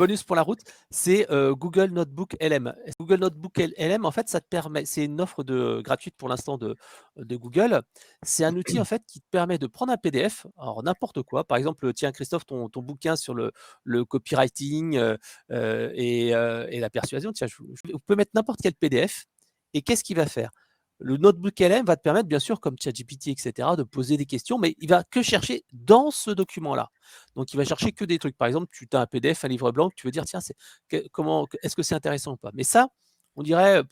bonus pour la route, c'est, Google Notebook LM. Google Notebook LM, en fait, ça te permet c'est une offre gratuite pour l'instant de Google. C'est un outil, en fait, qui te permet de prendre un PDF, alors n'importe quoi, par exemple, tiens Christophe, ton bouquin sur le copywriting, et la persuasion, tiens, vous pouvez mettre n'importe quel PDF et qu'est-ce qu'il va faire? Le Notebook LM va te permettre, bien sûr, comme ChatGPT et cetera, de poser des questions, mais il va que chercher dans ce document-là. Donc il va chercher que des trucs. Par exemple, tu as un PDF, un livre blanc, que tu veux dire: «Tiens, est-ce que c'est intéressant ou pas?» Mais ça, on dirait,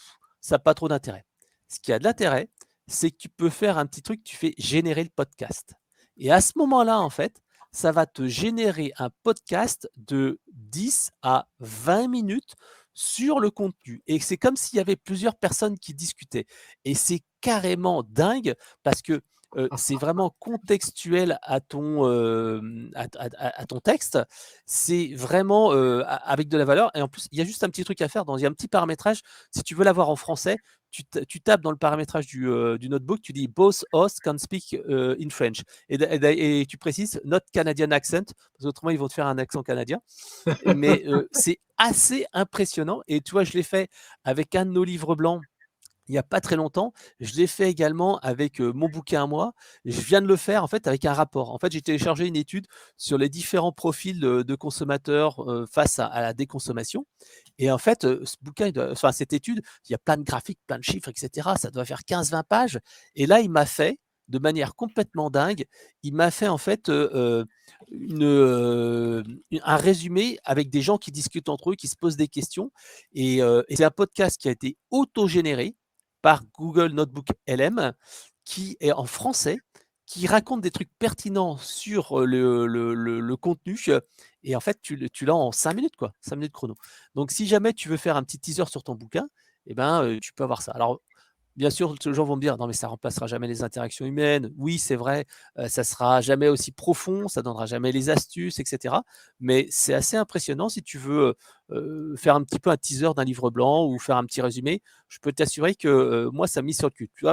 ça a pas trop d'intérêt. Ce qui a de l'intérêt, c'est que tu peux faire un petit truc, tu fais générer le podcast et à ce moment-là, en fait, ça va te générer un podcast de 10 à 20 minutes sur le contenu et c'est comme s'il y avait plusieurs personnes qui discutaient et c'est carrément dingue parce que c'est vraiment contextuel à ton texte. C'est vraiment, avec de la valeur et en plus, il y a juste un petit truc à faire il y a un petit paramétrage. Si tu veux l'avoir en français, tu tapes dans le paramétrage du notebook, tu dis: «Both hosts can speak, in French» et tu précises: «Not Canadian accent», parce qu'autrement ils vont te faire un accent canadien. Mais, c'est assez impressionnant et tu vois, je l'ai fait avec un de nos livres blancs il y a pas très longtemps. Je l'ai fait également avec, mon bouquin à moi. Je viens de le faire, en fait, avec un rapport. En fait, j'ai téléchargé une étude sur les différents profils de consommateurs, face à la déconsommation et en fait, ce bouquin, cette étude, il y a plein de graphiques, plein de chiffres et cetera. Ça doit faire 15-20 pages et là, il m'a fait, de manière complètement dingue, il m'a fait, en fait, une, un résumé avec des gens qui discutent entre eux, qui se posent des questions et c'est un podcast qui a été autogénéré par Google Notebook LM, qui est en français, qui raconte des trucs pertinents sur, le contenu, et en fait, tu l'as en 5 minutes, quoi, 5 minutes chrono. Donc si jamais tu veux faire un petit teaser sur ton bouquin, et ben, tu peux avoir ça. Alors bien sûr, les gens vont me dire: «Non mais ça remplacera jamais les interactions humaines». Oui, c'est vrai, ça sera jamais aussi profond, ça donnera jamais les astuces et cetera. Mais c'est assez impressionnant si tu veux, faire un petit peu un teaser d'un livre blanc ou faire un petit résumé. Je peux t'assurer que, moi ça me mise sur le cul. Tu vois?